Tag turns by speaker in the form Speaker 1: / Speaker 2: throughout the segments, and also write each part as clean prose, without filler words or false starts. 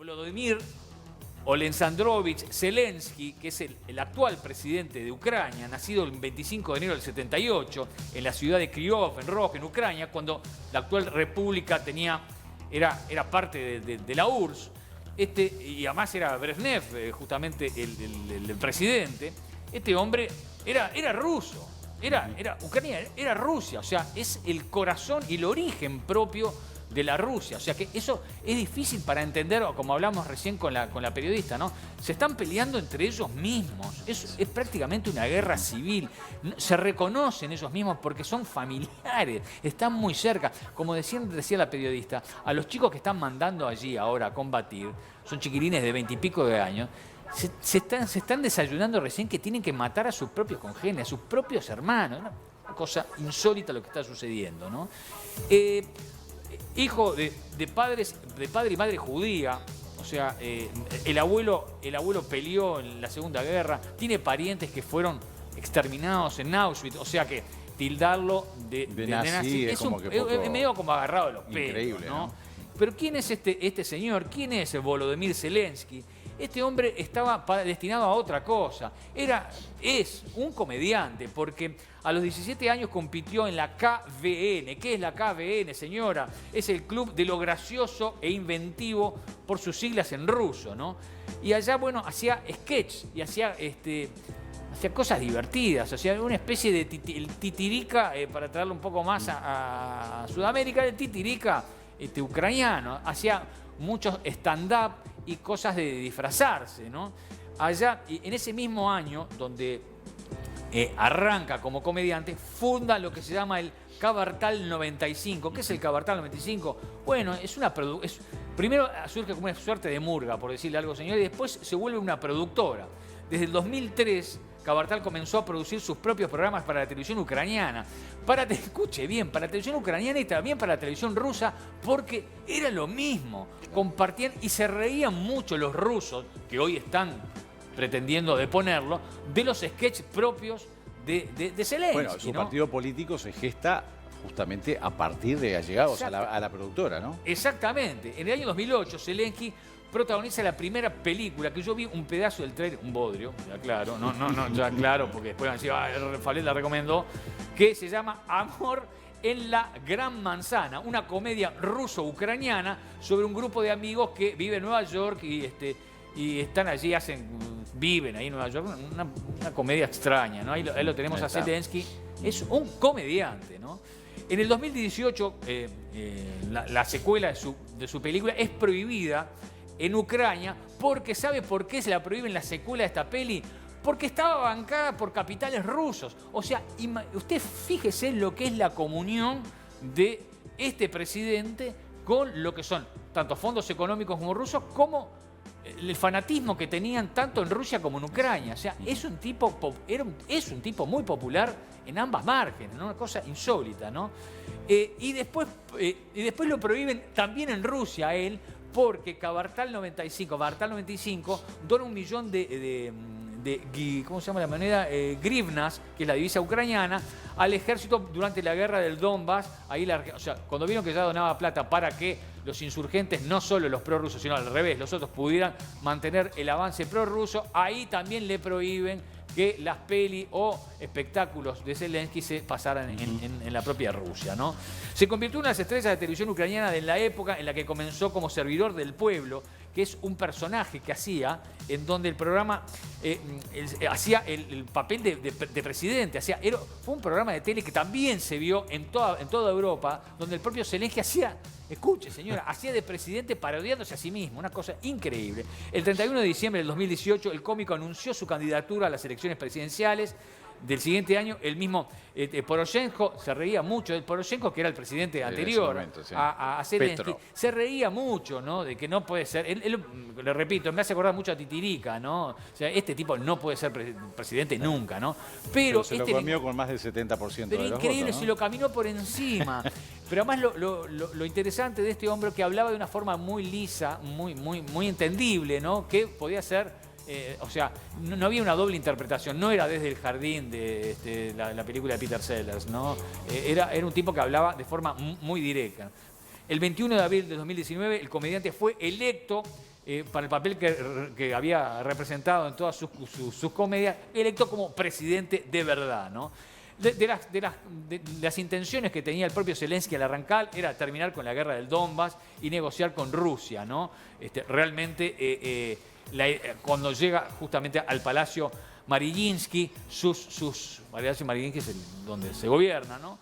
Speaker 1: Volodymyr Oleksandrovich Zelensky, que es el actual presidente de Ucrania, nacido el 25 de enero del 78 en la ciudad de Kryvyi Rih, en Ucrania, cuando la actual república era parte de la URSS. Y además era Brezhnev, justamente el presidente. Este hombre era ruso, Ucrania era Rusia, o sea, es el corazón y el origen propio de la Rusia. O sea que eso es difícil para entender, como hablamos recién con la periodista, ¿no? Se están peleando entre ellos mismos. Es prácticamente una guerra civil. Se reconocen ellos mismos porque son familiares, están muy cerca. Como decía la periodista, a los chicos que están mandando allí ahora a combatir, son chiquilines de 20 y pico de años, se están desayunando recién que tienen que matar a sus propios congéneres, a sus propios hermanos. Una cosa insólita lo que está sucediendo, ¿no? Hijo de padre y madre judía, o sea, el abuelo peleó en la Segunda Guerra, tiene parientes que fueron exterminados en Auschwitz, o sea que tildarlo de nazi es medio como agarrado de los pelos, ¿no? Pero ¿quién es este señor? ¿Quién es Volodymyr Zelensky? Este hombre estaba destinado a otra cosa. Es un comediante, porque a los 17 años compitió en la KVN. ¿Qué es la KVN, señora? Es el club de lo gracioso e inventivo, por sus siglas en ruso, ¿no? Y allá, bueno, hacía sketch y hacía cosas divertidas, hacía una especie de el titirica, para traerlo un poco más a Sudamérica, el titirica ucraniano. Hacía muchos stand-up y cosas de disfrazarse, ¿no? Allá, en ese mismo año, donde arranca como comediante, funda lo que se llama el Kvartal 95. ¿Qué es el Kvartal 95? Bueno, primero surge como una suerte de murga, por decirle algo, señor, y después se vuelve una productora. Desde el 2003, Kvartal comenzó a producir sus propios programas para la televisión ucraniana. Escuche bien, para la televisión ucraniana y también para la televisión rusa, porque era lo mismo. Compartían y se reían mucho los rusos, que hoy están pretendiendo deponerlo, de los sketches propios de Zelensky.
Speaker 2: Bueno, su partido político se gesta justamente a partir de allegados a la productora, ¿no? Exactamente.
Speaker 1: En el año 2008, Zelensky protagoniza la primera película, que yo vi un pedazo del trailer, un bodrio, ya claro, ya claro, porque después van a decir, Fallet la recomendó, que se llama Amor en la Gran Manzana, una comedia ruso-ucraniana sobre un grupo de amigos que vive en Nueva York y están allí, viven ahí en Nueva York, una comedia extraña, ¿no? Ahí lo tenemos a Zelensky, es un comediante, ¿no? En el 2018, la secuela de su película es prohibida en Ucrania, porque ¿sabe por qué se la prohíben la secuela de esta peli? Porque estaba bancada por capitales rusos. O sea, usted fíjese en lo que es la comunión de este presidente con lo que son tanto fondos económicos como rusos, como el fanatismo que tenían tanto en Rusia como en Ucrania. O sea, es un tipo muy popular en ambas márgenes, ¿no? Una cosa insólita, ¿no? Y después lo prohíben también en Rusia a él, porque Kvartal 95 dona 1 millón de ¿cómo se llama la moneda? Grivnas, que es la divisa ucraniana, al ejército durante la guerra del Donbass. O sea, cuando vieron que ya donaba plata para que los insurgentes, no solo los prorrusos, sino al revés, los otros pudieran mantener el avance prorruso, ahí también le prohíben que las pelis o espectáculos de Zelensky se pasaran en la propia Rusia, ¿no? Se convirtió en una de las estrellas de televisión ucraniana de la época en la que comenzó como servidor del pueblo, que es un personaje que hacía, en donde el programa hacía el papel de presidente. Fue un programa de tele que también se vio en toda Europa, donde el propio Zelensky escuche señora, hacía de presidente parodiándose a sí mismo, una cosa increíble. El 31 de diciembre del 2018, el cómico anunció su candidatura a las elecciones presidenciales del siguiente año. El mismo Poroshenko se reía mucho, Poroshenko, que era el presidente anterior a Zelensky, se reía mucho, ¿no? De que no puede ser, él, le repito, me hace acordar mucho a Titirica, ¿no? O sea, este tipo no puede ser presidente nunca, ¿no? Pero
Speaker 2: se lo comió con más del 70% de los votos,
Speaker 1: increíble,
Speaker 2: ¿no?
Speaker 1: Se lo caminó por encima. Pero además lo interesante de este hombre, que hablaba de una forma muy lisa, muy entendible, ¿no? Que podía ser... o sea, no había una doble interpretación, no era desde el jardín de la película de Peter Sellers, ¿no? Era un tipo que hablaba de forma muy directa. El 21 de abril de 2019, el comediante fue electo para el papel que había representado en todas sus comedias, electo como presidente de verdad, ¿no? De las intenciones que tenía el propio Zelensky al arrancar era terminar con la guerra del Donbass y negociar con Rusia, ¿no? Realmente, cuando llega justamente al Palacio Mariinsky, Palacio Mariinsky es donde se gobierna, ¿no?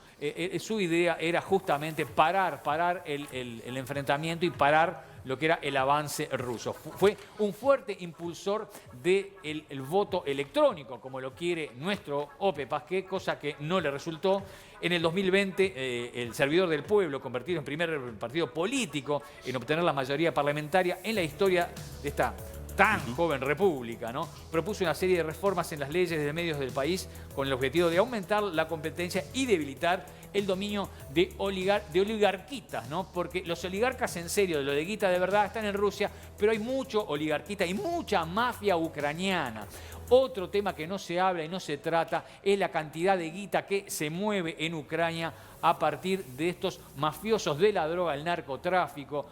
Speaker 1: Su idea era justamente parar el enfrentamiento y parar lo que era el avance ruso. Fue un fuerte impulsor del voto electrónico, como lo quiere nuestro Ope Pasquet, cosa que no le resultó. En el 2020, el Servidor del Pueblo, convertido en primer partido político en obtener la mayoría parlamentaria en la historia de esta tan joven república, ¿no? Propuso una serie de reformas en las leyes de medios del país con el objetivo de aumentar la competencia y debilitar el dominio de oligarquitas, ¿no? Porque los oligarcas en serio, de lo de guita de verdad, están en Rusia, pero hay mucho oligarquita y mucha mafia ucraniana. Otro tema que no se habla y no se trata es la cantidad de guita que se mueve en Ucrania a partir de estos mafiosos de la droga, el narcotráfico.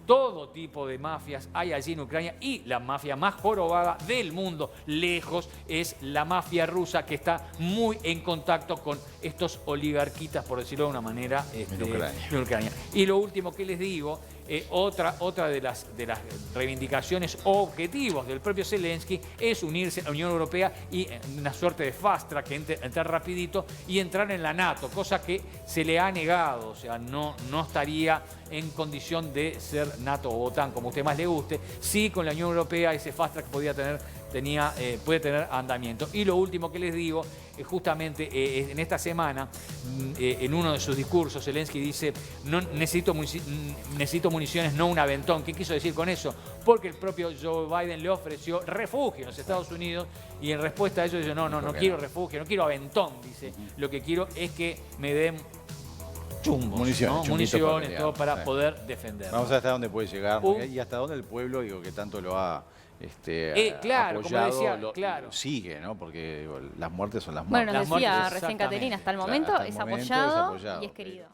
Speaker 1: Todo tipo de mafias hay allí en Ucrania y la mafia más jorobada del mundo, lejos, es la mafia rusa, que está muy en contacto con estos oligarquitas, por decirlo de una manera, en Ucrania. Y lo último que les digo, otra de las reivindicaciones o objetivos del propio Zelensky es unirse a la Unión Europea y una suerte de fast track, entrar rapidito y entrar en la NATO, cosa que se le ha negado, o sea, no estaría en condición de ser NATO o OTAN, como a usted más le guste. Sí, con la Unión Europea ese fast track puede tener andamiento. Y lo último que les digo, justamente en esta semana, en uno de sus discursos, Zelensky dice: no, necesito municiones, no un aventón. ¿Qué quiso decir con eso? Porque el propio Joe Biden le ofreció refugio en los Estados Unidos y en respuesta a eso dice: no quiero refugio, no quiero aventón, dice. Lo que quiero es que me den chumbos, municiones, todo para poder defender.
Speaker 2: Vamos a ver hasta dónde puede llegar y hasta dónde el pueblo, digo, que tanto lo ha
Speaker 1: claro,
Speaker 2: apoyado,
Speaker 1: como decía, claro.
Speaker 2: lo sigue, ¿no? Porque digo, las muertes son las
Speaker 3: Bueno,
Speaker 2: muertes.
Speaker 3: nos decía recién Caterina, hasta el momento es apoyado y es querido.